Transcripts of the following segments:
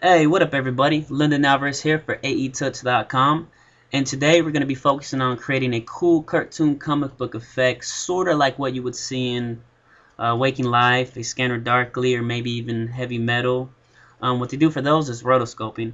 Hey, what up everybody? Lyndon Alvarez here for aetuts.com, and today we're going to be focusing on creating a cool cartoon comic book effect, sort of like what you would see in Waking Life, A Scanner Darkly, or maybe even Heavy Metal. What they do for those is rotoscoping,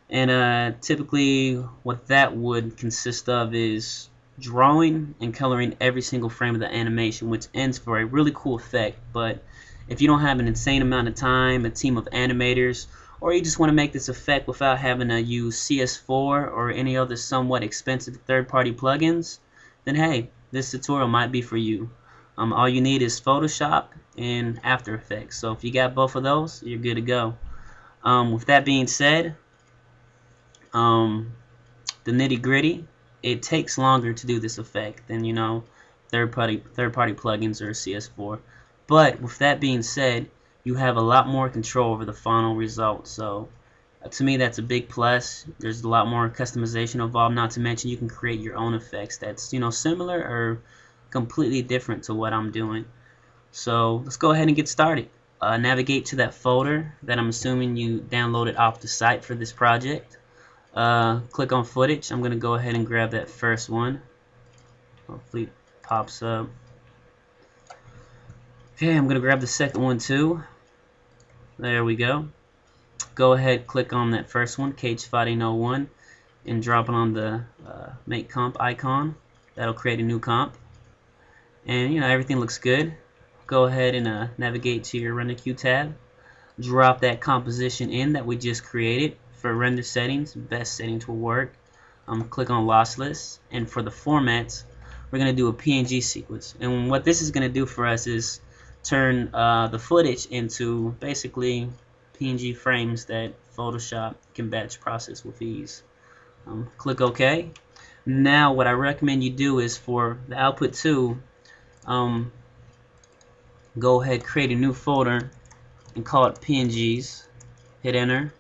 and typically what that would consist of is drawing and coloring every single frame of the animation, which ends for a really cool effect. But if you don't have an insane amount of time, a team of animators, or you just want to make this effect without having to use CS4 or any other somewhat expensive third-party plugins, then hey, this tutorial might be for you. All you need is Photoshop and After Effects. So if you got both of those, you're good to go. With that being said, the nitty-gritty, it takes longer to do this effect than third-party plugins or CS4. But with that being said, you have a lot more control over the final result. So to me, that's a big plus. There's a lot more customization involved. Not to mention, you can create your own effects that's similar or completely different to what I'm doing. So let's go ahead and get started. Navigate to that folder that I'm assuming you downloaded off the site for this project. Click on footage. I'm going to go ahead and grab that first one. Hopefully it pops up. Okay, I'm going to grab the second one too. There we go. Go ahead, click on that first one, Cage Fighting 01, and drop it on the Make Comp icon. That'll create a new comp. And everything looks good. Go ahead and navigate to your Render Queue tab. Drop that composition in that we just created. For render settings, best settings will work. Click on lossless, and for the formats, we're going to do a PNG sequence. And what this is going to do for us is turn the footage into basically PNG frames that Photoshop can batch process with ease. Click OK. Now what I recommend you do is for the output 2, go ahead, create a new folder and call it PNGs. Hit enter.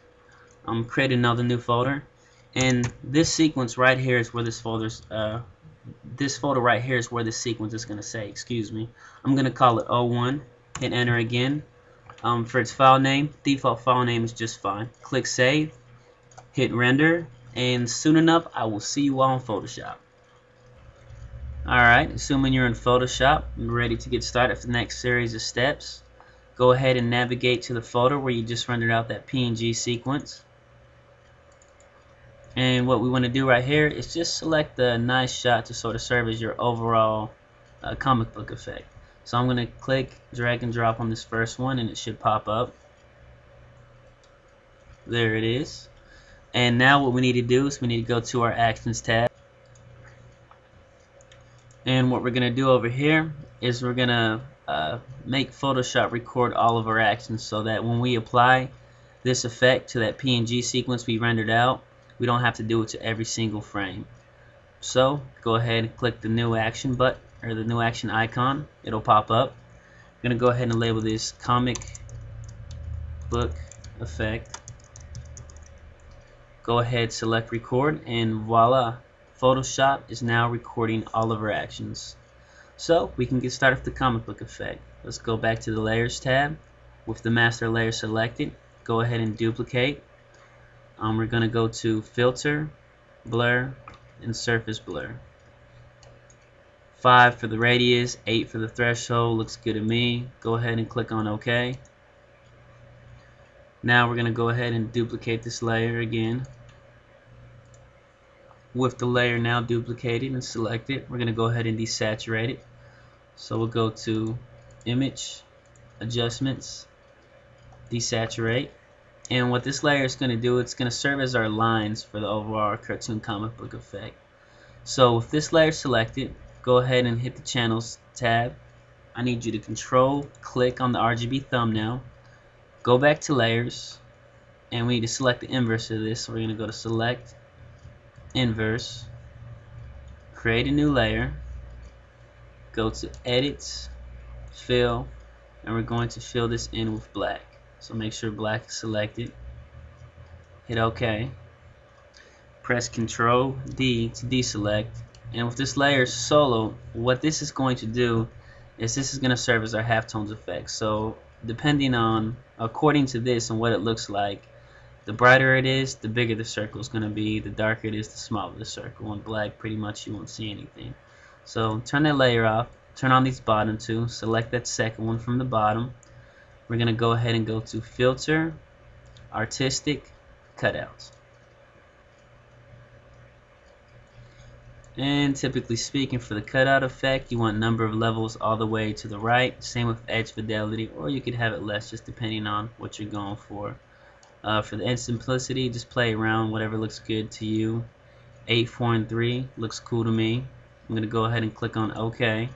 Create another new folder, and this sequence right here is where this folder right here is where this sequence is going to say. Excuse me. I'm going to call it 01. Hit enter again. For its file name, default file name is just fine. Click save. Hit render, and soon enough I will see you all in Photoshop. Alright, assuming you're in Photoshop and ready to get started for the next series of steps, go ahead and navigate to the folder where you just rendered out that PNG sequence. And what we want to do right here is just select a nice shot to sort of serve as your overall comic book effect. So I'm going to click, drag and drop on this first one, and it should pop up. There it is. And now what we need to do is we need to go to our Actions tab. And what we're going to do over here is we're going to make Photoshop record all of our actions so that when we apply this effect to that PNG sequence we rendered out, we don't have to do it to every single frame. So go ahead and click the new action button or the new action icon. It'll pop up. I'm going to go ahead and label this comic book effect. Go ahead, select record, and voila, Photoshop is now recording all of our actions. So we can get started with the comic book effect. Let's go back to the layers tab. With the master layer selected, go ahead and duplicate. We're going to go to filter, blur, and surface blur. 5 for the radius, 8 for the threshold, looks good to me. Go ahead and click on OK. Now we're going to go ahead and duplicate this layer again. With the layer now duplicated and selected, we're going to go ahead and desaturate it. So we'll go to Image, Adjustments, Desaturate. And what this layer is going to do, it's going to serve as our lines for the overall cartoon comic book effect. So with this layer selected, go ahead and hit the Channels tab. I need you to Control click on the RGB thumbnail. Go back to Layers, and we need to select the inverse of this. So we're going to go to Select, Inverse, create a new layer, go to Edit, Fill, and we're going to fill this in with black. So make sure black is selected. Hit OK. Press Ctrl D to deselect. And with this layer solo, what this is going to do is this is going to serve as our halftones effect. So depending on, according to this and what it looks like, The brighter it is, the bigger the circle is going to be. The darker it is, the smaller the circle. In black, pretty much you won't see anything. So turn that layer off. Turn on these bottom two. Select that second one from the bottom. We're going to go ahead and go to Filter, Artistic, Cutouts. And typically speaking, for the cutout effect, you want number of levels all the way to the right. Same with edge fidelity, or you could have it less, just depending on what you're going for. For the end simplicity, just play around, whatever looks good to you. 8, 4, and 3 looks cool to me. I'm going to go ahead and click on OK.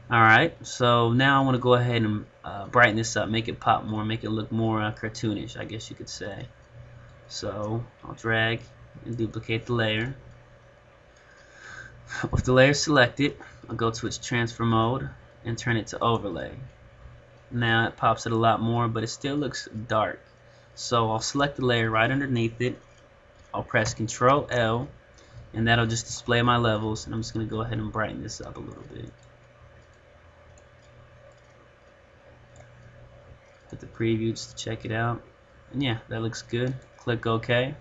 Alright, so now I want to go ahead and brighten this up, make it pop more, make it look more cartoonish, I guess you could say. So I'll drag and duplicate the layer. With the layer selected, I'll go to its transfer mode and turn it to overlay. Now it pops it a lot more, but it still looks dark. So I'll select the layer right underneath it. I'll press Ctrl L, and that'll just display my levels. And I'm just going to go ahead and brighten this up a little bit. Hit the preview just to check it out. And yeah, that looks good. Click OK.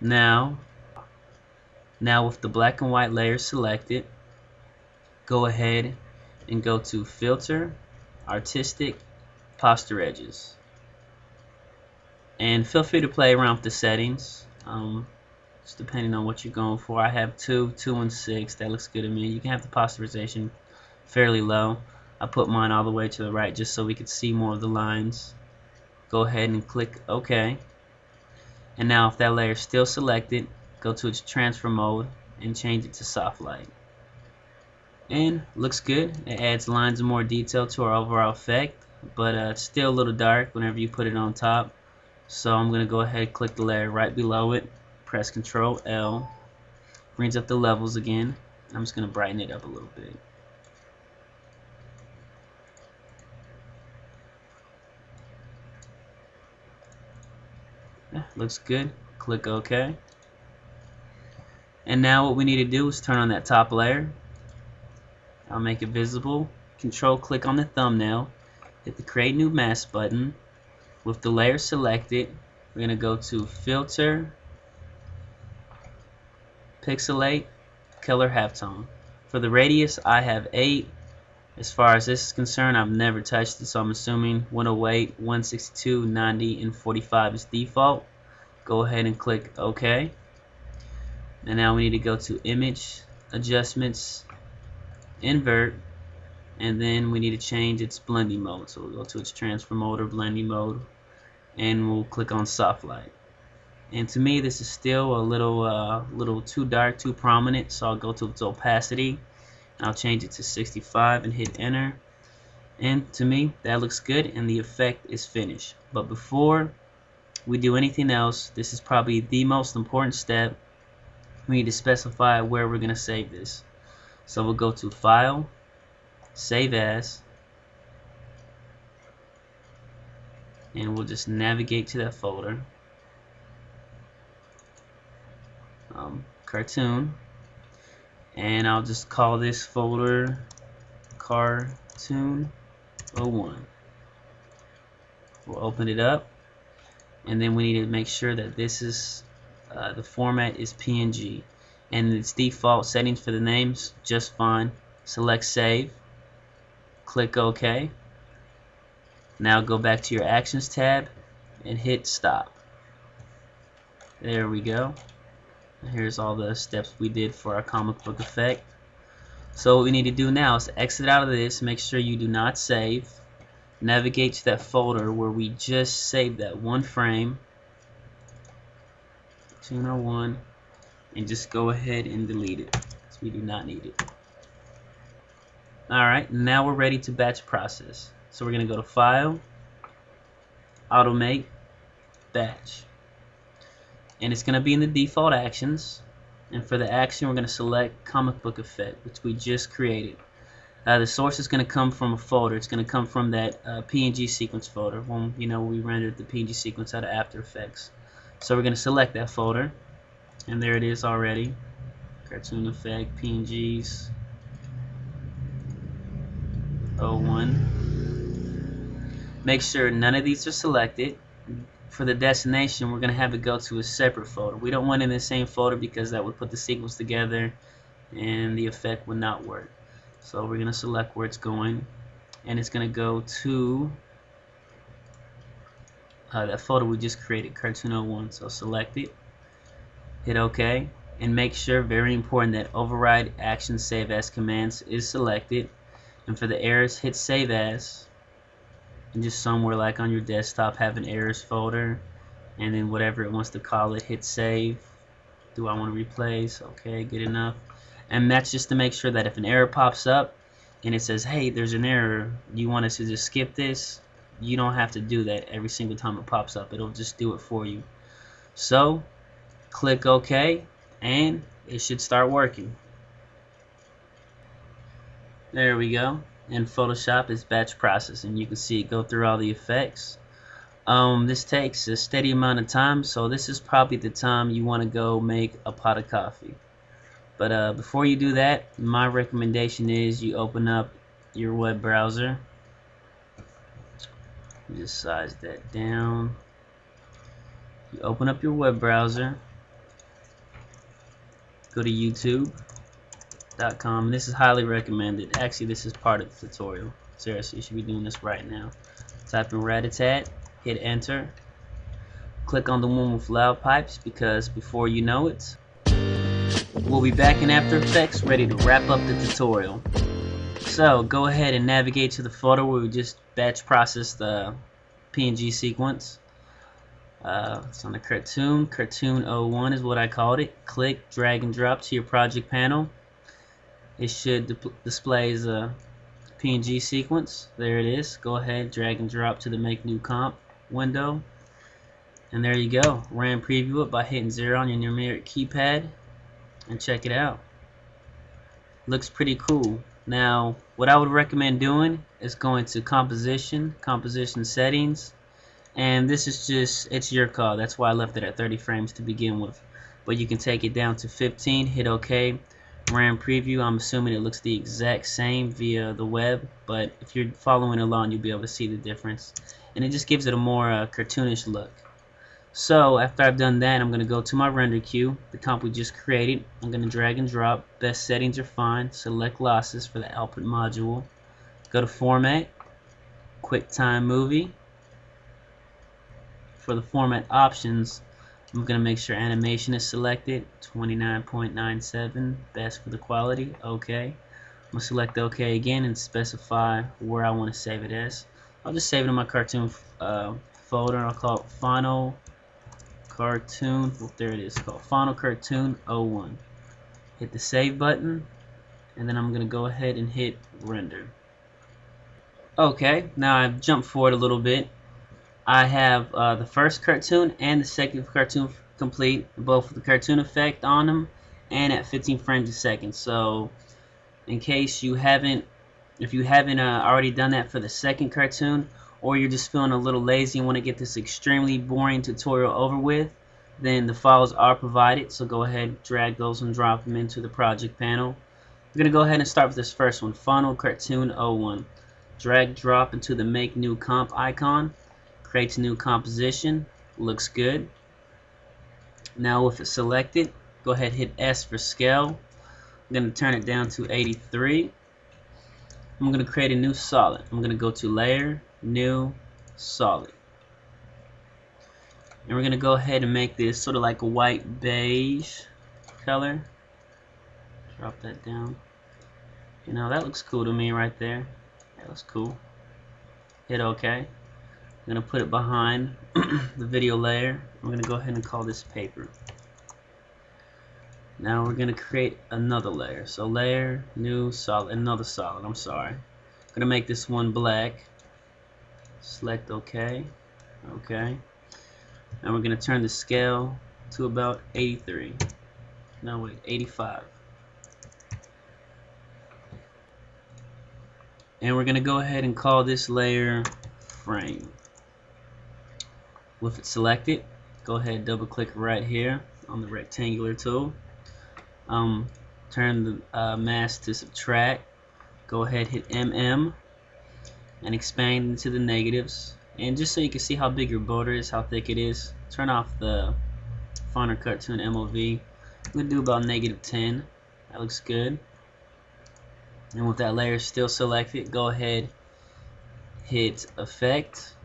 Now with the black and white layer selected, go ahead and go to Filter, Artistic, Posture Edges. And feel free to play around with the settings, just depending on what you're going for. I have 2, 2, and 6. That looks good to me. You can have the posterization fairly low. I put mine all the way to the right just so we could see more of the lines. Go ahead and click OK. And now if that layer is still selected, go to its transfer mode and change it to soft light. And looks good. It adds lines and more detail to our overall effect, but it's still a little dark whenever you put it on top. So I'm going to go ahead and click the layer right below it, press Ctrl L, brings up the levels again. I'm just going to brighten it up a little bit. Yeah, looks good. Click OK. And now what we need to do is turn on that top layer. I'll make it visible. Control click on the thumbnail. Hit the Create New Mask button. With the layer selected, we're going to go to Filter, Pixelate, Color Halftone. For the radius, I have 8. As far as this is concerned, I've never touched it, so I'm assuming 108, 162, 90, and 45 is default. Go ahead and click OK. And now we need to go to Image, Adjustments, Invert, and then we need to change its blending mode. So we'll go to its transfer mode or blending mode, and we'll click on soft light. And to me, this is still a little too dark, too prominent, so I'll go to its opacity. I'll change it to 65 and hit enter. And to me, that looks good, and the effect is finished. But before we do anything else, this is probably the most important step. We need to specify where we're going to save this. So we'll go to File, Save As, and we'll just navigate to that folder. Cartoon, and I'll just call this folder Cartoon 01. We'll open it up, and then we need to make sure that this is the format is PNG, and its default settings for the names just fine. Select Save, click OK. Now go back to your Actions tab and hit Stop. There we go. Here's all the steps we did for our comic book effect. So what we need to do now is exit out of this, make sure you do not save, navigate to that folder where we just saved that one frame, 201, and just go ahead and delete it, because we do not need it. Alright, now we're ready to batch process. So we're going to go to File, Automate, Batch. And it's going to be in the default actions, and for the action we're going to select comic book effect, which we just created. The source is going to come from a folder. It's going to come from that PNG sequence folder when we rendered the PNG sequence out of After Effects. So we're going to select that folder, and there it is already. Cartoon effect, PNGs 01. Make sure none of these are selected. for the destination, we're going to have it go to a separate folder. We don't want it in the same folder because that would put the sequence together and the effect would not work. So we're going to select where it's going, and it's going to go to that folder we just created, Cartoon 01. So select it, hit OK, and make sure, very important, that override action save as commands is selected. And for the errors, hit save as, and just somewhere like on your desktop have an errors folder, and then whatever it wants to call it, hit save. Do I want to replace? Okay, good enough. And that's just to make sure that if an error pops up and it says, hey, there's an error, you want us to just skip this, you don't have to do that every single time it pops up. It'll just do it for you. So click OK, and it should start working. There we go. In Photoshop, it's batch processing. You can see it go through all the effects. This takes a steady amount of time, so this is probably the time you want to go make a pot of coffee. But before you do that, my recommendation is you open up your web browser. Just size that down. You open up your web browser, go to YouTube.com. This is highly recommended. Actually, this is part of the tutorial. Seriously, you should be doing this right now. Type in Ratatat, hit enter, click on the one with loud pipes, because before you know it, we'll be back in After Effects ready to wrap up the tutorial. So go ahead and navigate to the folder where we just batch processed the PNG sequence. It's on the Cartoon 01 is what I called it. Click, drag and drop to your project panel. It should display a PNG sequence. There it is. Go ahead, drag and drop to the Make New Comp window. And there you go. RAM preview it by hitting 0 on your numeric keypad. And check it out. Looks pretty cool. Now, what I would recommend doing is going to composition settings, and this is just, it's your call. That's why I left it at 30 frames to begin with, but you can take it down to 15, hit OK. RAM preview, I'm assuming it looks the exact same via the web, but if you're following along, you'll be able to see the difference, and it just gives it a more cartoonish look. So after I've done that, I'm going to go to my render queue, the comp we just created. I'm going to drag and drop. Best settings are fine. Select losses for the output module. Go to Format, QuickTime Movie. For the format options, I'm going to make sure animation is selected. 29.97, best for the quality. OK. I'm going to select OK again and specify where I want to save it as. I'll just save it in my cartoon folder, and I'll call it Final Cartoon. Well, there it is, called Final Cartoon 01. Hit the save button, and then I'm going to go ahead and hit render. Okay, now I've jumped forward a little bit. I have the first cartoon and the second cartoon complete, both with the cartoon effect on them and at 15 frames a second. So in case you haven't, if you haven't already done that for the second cartoon, or you're just feeling a little lazy and want to get this extremely boring tutorial over with, then the files are provided. So go ahead, drag those and drop them into the project panel. We're going to go ahead and start with this first one, Final Cartoon 01. Drag drop into the Make New Comp icon. Creates a new composition. Looks good. Now with it selected, go ahead, hit S for scale. I'm going to turn it down to 83. I'm going to create a new solid. I'm going to go to Layer, New, Solid. And we're going to go ahead and make this sort of like a white beige color. Drop that down. You know, that looks cool to me right there. That looks cool. Hit OK. I'm going to put it behind the video layer. I'm going to go ahead and call this paper. Now we're going to create another layer. So layer, new, solid, another solid. I'm sorry. I'm going to make this one black. Select OK. OK. And we're going to turn the scale to about 83. No, wait, 85. And we're going to go ahead and call this layer frame. With it selected, go ahead and double click right here on the rectangular tool. Turn the mask to subtract. Go ahead, hit MM and expand into the negatives. And just so you can see how big your border is, how thick it is, turn off the Final Cut to an MOV. I'm going to do about -10. That looks good. And with that layer still selected, go ahead, hit Effect,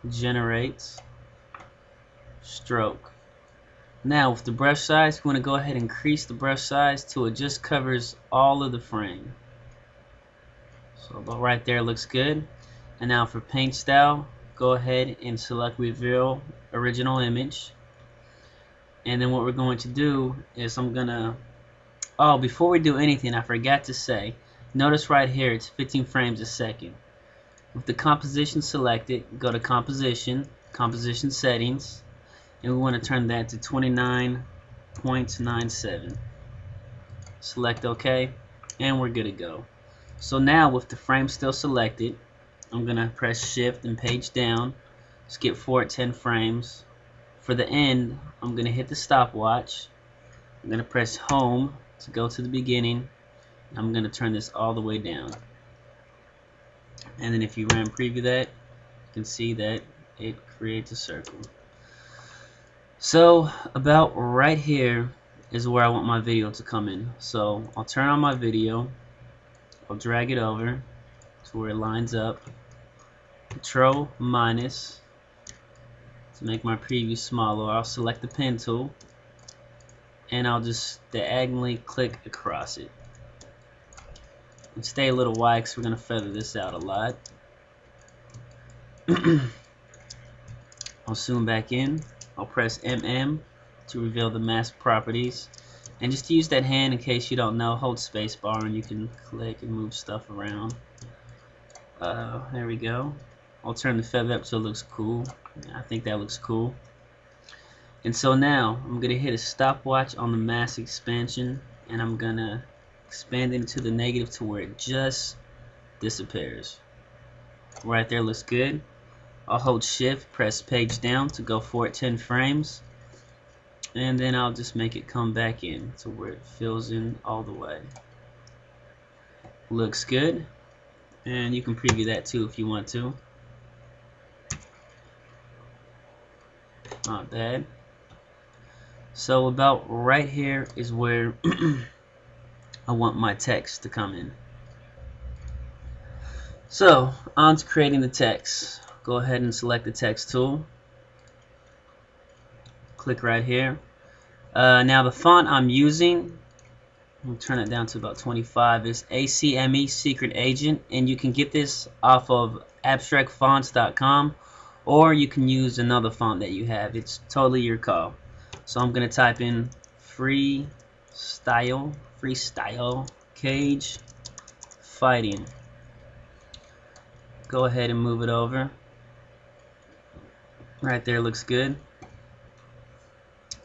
Generate, Stroke. Now with the brush size, we want to go ahead and increase the brush size till it just covers all of the frame. So about right there looks good. And now for paint style, go ahead and select Reveal Original Image. And then what we're going to do is oh, before we do anything, I forgot to say, notice right here it's 15 frames a second. With the composition selected, go to Composition, Composition Settings, and we want to turn that to 29.97. Select OK, and we're good to go. So now with the frame still selected, I'm going to press Shift and page down, skip forward 10 frames. For the end, I'm going to hit the stopwatch. I'm going to press Home to go to the beginning. I'm going to turn this all the way down. And then if you ram preview that, you can see that it creates a circle. So about right here is where I want my video to come in. So I'll turn on my video, I'll drag it over to where it lines up, Control minus to make my preview smaller. I'll select the pen tool and I'll just diagonally click across it. And stay a little wide because we're going to feather this out a lot. I'll zoom back in. I'll press MM to reveal the mask properties. And just to use that hand in case you don't know, hold spacebar and you can click and move stuff around. There we go. I'll turn the feather up so it looks cool. I think that looks cool. And so now I'm going to hit a stopwatch on the mask expansion and I'm going to expand it into the negative to where it just disappears. Right there looks good. I'll hold Shift, press page down to go forward 10 frames, and then I'll just make it come back in to where it fills in all the way. Looks good, and you can preview that too if you want to. Not bad. So about right here is where I want my text to come in. So on to creating the text. Go ahead and select the text tool. Click right here. Now the font I'm using, I'll turn it down to about 25, is ACME Secret Agent, and you can get this off of abstractfonts.com, or you can use another font that you have. It's totally your call. So I'm going to type in freestyle cage fighting. Go ahead and move it over. Right there looks good.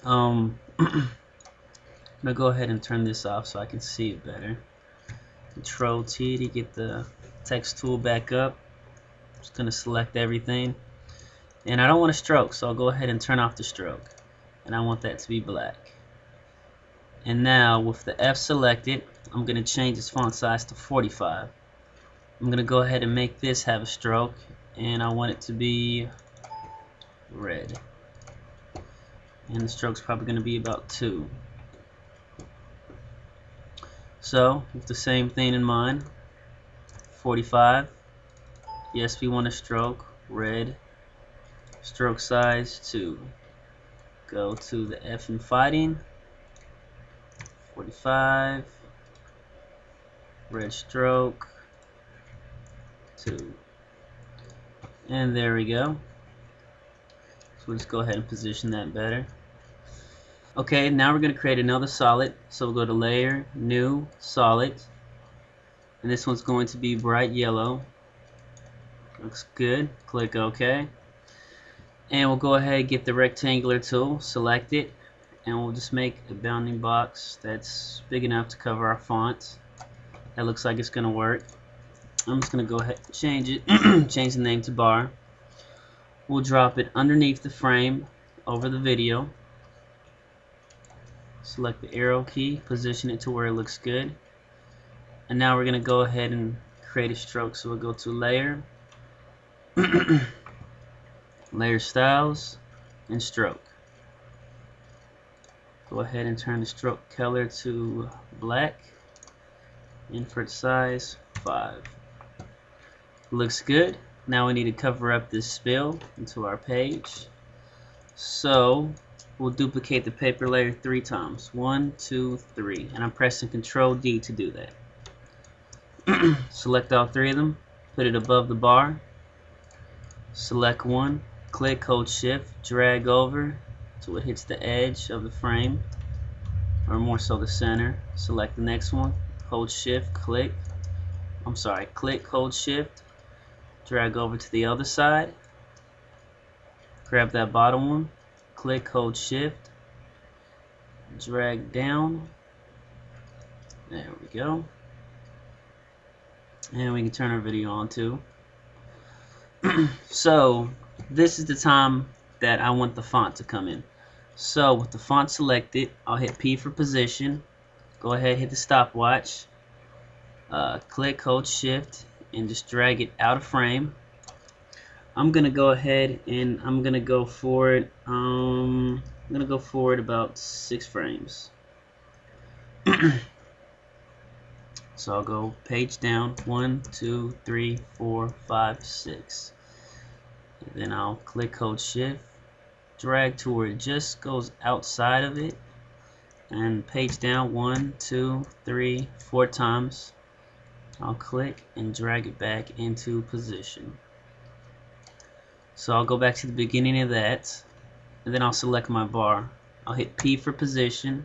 I'm gonna go ahead and turn this off so I can see it better. Control T to get the text tool back up. Just gonna select everything, and I don't want a stroke, so I'll go ahead and turn off the stroke, and I want that to be black. And now with the F selected, I'm gonna change its font size to 45. I'm gonna go ahead and make this have a stroke, and I want it to be red, and the stroke's probably going to be about 2. So with the same thing in mind, 45, yes, we want a stroke, red, stroke size 2. Go to the F in fighting, 45, red stroke 2, and there we go. So we'll just go ahead and position that better. Okay, now we're going to create another solid. So we'll go to Layer, New, Solid. And this one's going to be bright yellow. Looks good. Click OK. And we'll go ahead and get the rectangular tool, select it, and we'll just make a bounding box that's big enough to cover our font. That looks like it's going to work. I'm just going to go ahead and change it, change the name to bar. We'll drop it underneath the frame over the video. Select the arrow key, position it to where it looks good. And now we're going to go ahead and create a stroke. So we'll go to Layer, layer styles, and stroke. Go ahead and turn the stroke color to black. Input size 5. Looks good. Now we need to cover up this spill into our page. So we'll duplicate the paper layer 3 times. 1, 2, 3. And I'm pressing Control D to do that. Select all 3 of them. Put it above the bar. Select one. Click, hold Shift, drag over so it hits the edge of the frame, or more so the center. Select the next one. Hold Shift, click. Click, hold Shift, drag over to the other side. Grab that bottom one. Click, hold Shift, drag down. There we go. And we can turn our video on too. So this is the time that I want the font to come in. So with the font selected, I'll hit P for position. Go ahead, hit the stopwatch. Click, hold Shift, and just drag it out of frame. I'm gonna go ahead and I'm gonna go forward. I'm gonna go forward about 6 frames. So I'll go page down 1, 2, 3, 4, 5, 6. And then I'll click, hold Shift, drag to where it just goes outside of it, and page down 1, 2, 3, 4 times. I'll click and drag it back into position. So I'll go back to the beginning of that, and then I'll select my bar. I'll hit P for position,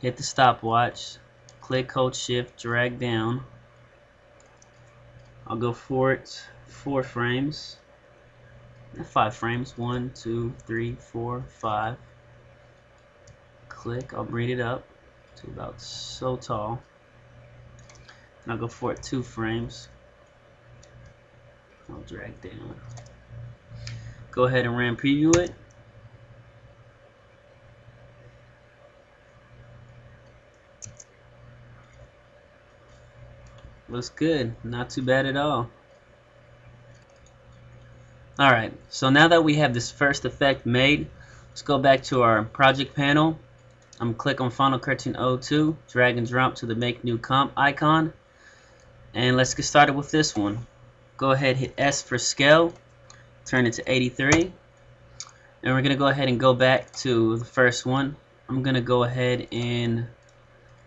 hit the stopwatch, click, hold Shift, drag down. I'll go forward 4 frames, 5 frames, 1, 2, 3, 4, 5. Click, I'll bring it up to about so tall. And I'll go forward 2 frames. I'll drag down. Go ahead and RAM preview it. Looks good, not too bad at all. Alright, so now that we have this first effect made, let's go back to our project panel. I'm going to click on Final Cartoon 02, drag and drop to the Make New Comp icon, and let's get started with this one. Go ahead, hit S for scale, turn it to 83, and we're going to go ahead and go back to the first one. I'm going to go ahead and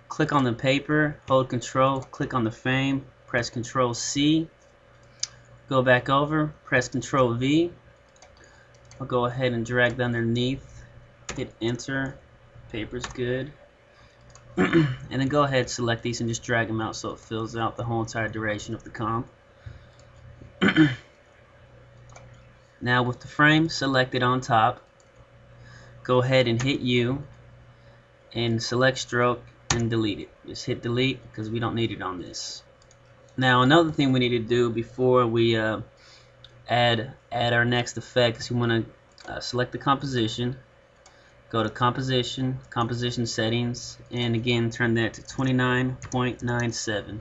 click on the paper, hold Control, click on the frame, press Control C, go back over, press Control V. I'll go ahead and drag that underneath, hit Enter, paper's good. And then go ahead, select these and just drag them out so it fills out the whole entire duration of the comp. Now with the frame selected on top, go ahead and hit U and select stroke and delete it. Just hit delete because we don't need it on this. Now another thing we need to do before we add our next effect is we want to select the composition, go to composition, composition settings, and again turn that to 29.97.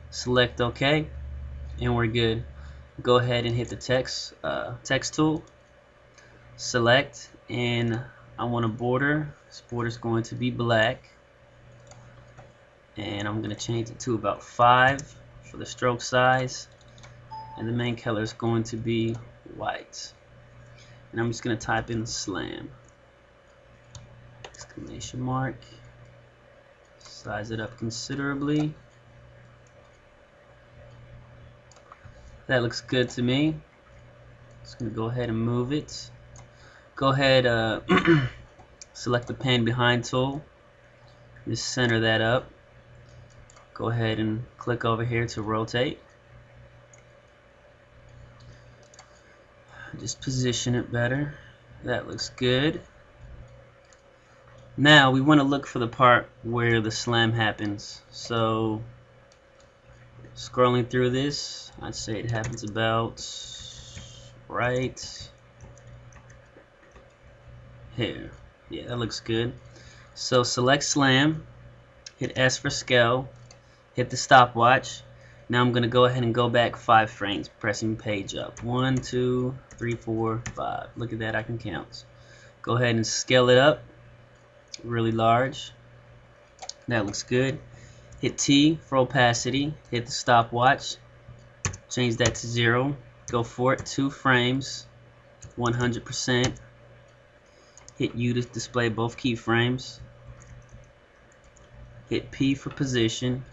Select OK, and we're good. Go ahead and hit the text tool, select, and I want a border. This border is going to be black, and I'm going to change it to about 5 for the stroke size, and the main color is going to be white. And I'm just going to type in slam, exclamation mark, size it up considerably. That looks good to me. Just going to go ahead and move it. Go ahead, select the pan behind tool, just center that up. Go ahead and click over here to rotate. Just position it better. That looks good. Now we want to look for the part where the slam happens. So scrolling through this, I'd say it happens about right here. Yeah, that looks good. So select slam, hit S for scale, hit the stopwatch. Now I'm going to go ahead and go back 5 frames, pressing page up. 1, 2, 3, 4, 5. Look at that, I can count. Go ahead and scale it up really large. That looks good. Hit T for opacity. Hit the stopwatch. Change that to 0. Go for it, 2 frames, 100%. Hit U to display both keyframes. Hit P for position.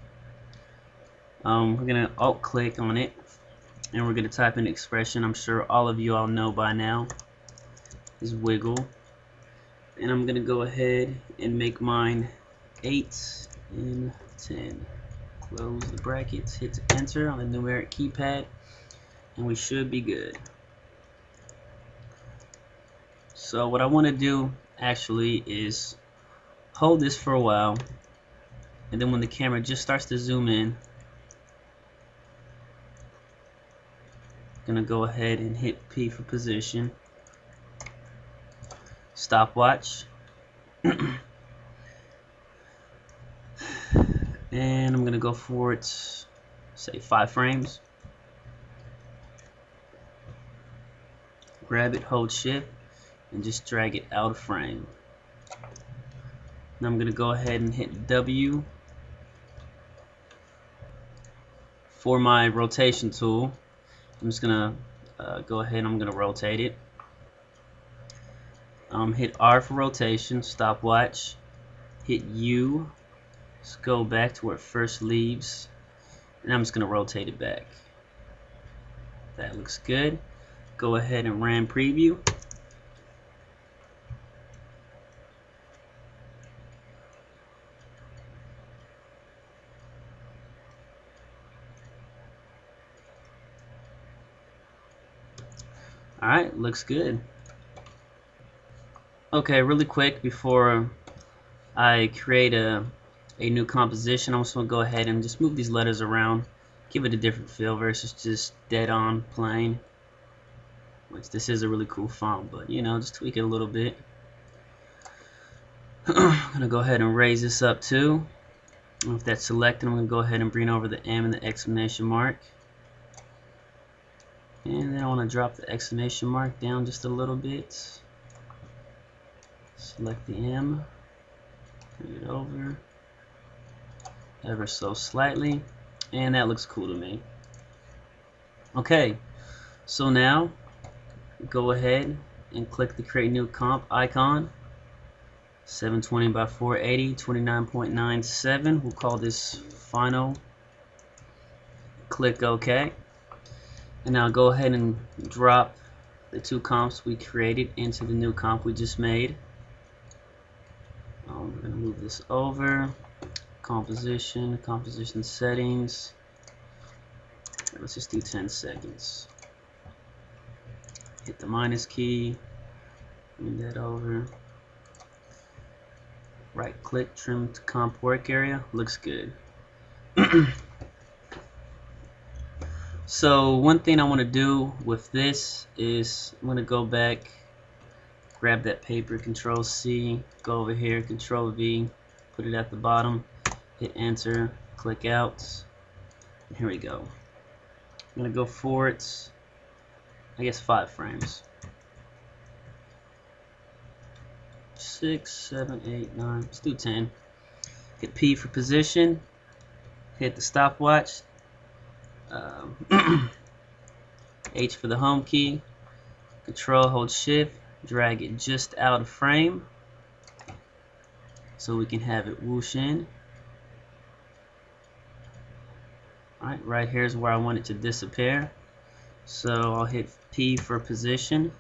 We're going to alt click on it and we're going to type in an expression I'm sure all of you all know by now is wiggle, and I'm going to go ahead and make mine 8 and 10. Close the brackets, hit enter on the numeric keypad, and we should be good. So what I want to do actually is hold this for a while, and then when the camera just starts to zoom in, I'm going to go ahead and hit P for position, stopwatch, and I'm going to go for it, say 5 frames. Grab it, hold shift, and just drag it out of frame. Now I'm going to go ahead and hit W for my rotation tool. I'm just going to go ahead and I'm going to rotate it. Hit R for rotation, stopwatch, hit U, let's go back to where it first leaves, and I'm just going to rotate it back. That looks good. Go ahead and RAM preview. Alright, looks good. Okay, really quick before I create a new composition, I'm just going to go ahead and just move these letters around, give it a different feel versus just dead on plain, which this is a really cool font, but you know, just tweak it a little bit. I'm going to go ahead and raise this up too. And if that's selected, I'm going to go ahead and bring over the M and the exclamation mark. And then I want to drop the exclamation mark down just a little bit. Select the M, bring it over ever so slightly, and that looks cool to me. Okay, so now go ahead and click the create new comp icon. 720 by 480, 29.97. We'll call this final. Click OK. And now go ahead and drop the 2 comps we created into the new comp we just made. We're going to move this over. Composition settings. Let's just do 10 seconds. Hit the minus key. Move that over. Right click, trim to comp work area. Looks good. So one thing I want to do with this is I'm going to go back, grab that paper, Control C, go over here, Control V, put it at the bottom, hit enter, click out, and here we go. I'm going to go for it, I guess 5 frames. 6, 7, 8, 9, let's do 10. Hit P for position, hit the stopwatch, H for the home key, Control, hold shift, drag it just out of frame so we can have it whoosh in. Alright, right here is where I want it to disappear. So I'll hit P for position.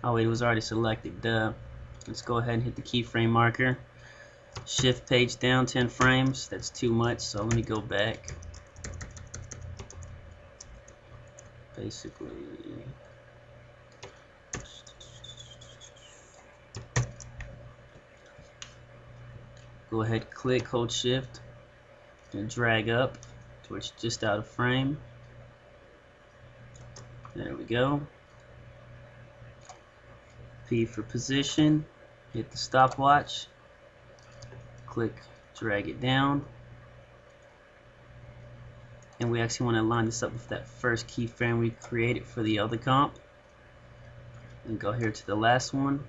Oh wait, it was already selected. Duh. Let's go ahead and hit the keyframe marker. Shift page down 10 frames. That's too much, so let me go back. Basically, go ahead, click, hold shift, and drag up to where it's just out of frame. There we go. P for position, hit the stopwatch, click, drag it down, and we actually want to line this up with that first keyframe we created for the other comp. And go here to the last one,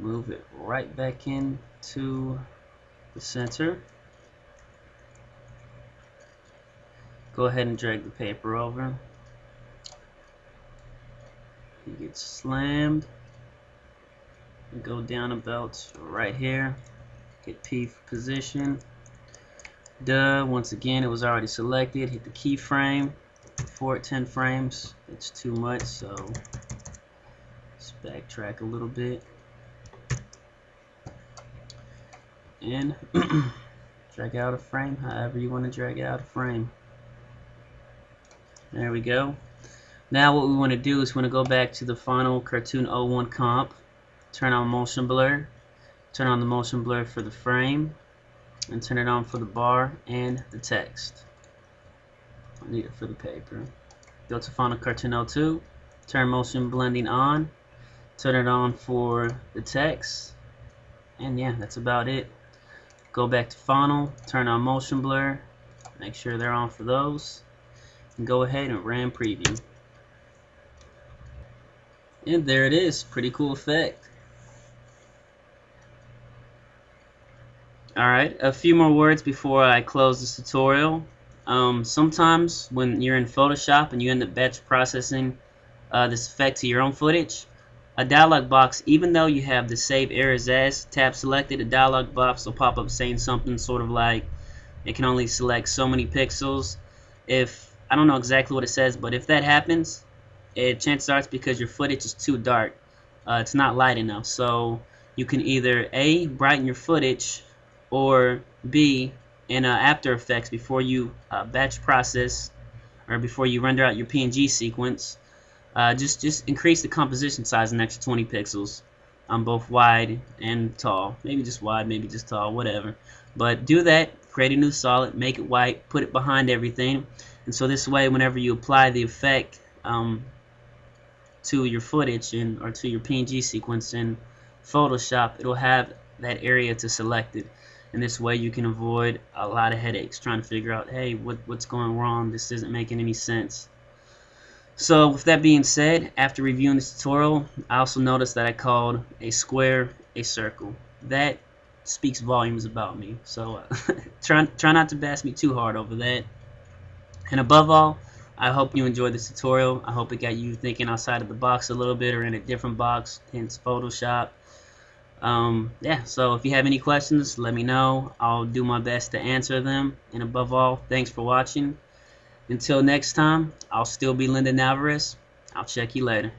move it right back in to the center. Go ahead and drag the paper over. It gets slammed. And go down about right here. Hit P for position. Once again, it was already selected. Hit the keyframe. Before 10 frames, it's too much, so let's backtrack a little bit. And drag out a frame however you want to drag out a frame. There we go. Now what we want to do is we want to go back to the final Cartoon 01 comp, turn on motion blur, turn on the motion blur for the frame, and turn it on for the bar and the text. I need it for the paper. Go to Final Cartoon 02, turn motion blending on, turn it on for the text, and yeah, that's about it. Go back to Final, turn on motion blur, make sure they're on for those, and go ahead and ram preview. And there it is, pretty cool effect. Alright, a few more words before I close this tutorial. Sometimes when you're in Photoshop and you end up batch processing this effect to your own footage, a dialog box, even though you have the Save Errors As tab selected, a dialog box will pop up saying something sort of like it can only select so many pixels. If I don't know exactly what it says, but if that happens, chances are it's because your footage is too dark. It's not light enough. So you can either A, brighten your footage, or B, in After Effects, before you batch process or before you render out your PNG sequence, just increase the composition size an extra 20 pixels on both wide and tall. Maybe just wide, maybe just tall, whatever. But do that, create a new solid, make it white, put it behind everything, and so this way whenever you apply the effect to your footage or to your PNG sequence in Photoshop, it'll have that area to select it. And this way you can avoid a lot of headaches trying to figure out, hey, what's going wrong? This isn't making any sense. So with that being said, after reviewing this tutorial, I also noticed that I called a square a circle. That speaks volumes about me. So try not to bash me too hard over that. And above all, I hope you enjoyed this tutorial. I hope it got you thinking outside of the box a little bit, or in a different box, hence Photoshop. Yeah, so if you have any questions, let me know. I'll do my best to answer them. And above all, thanks for watching. Until next time, I'll still be Lyndon Alvarez. I'll check you later.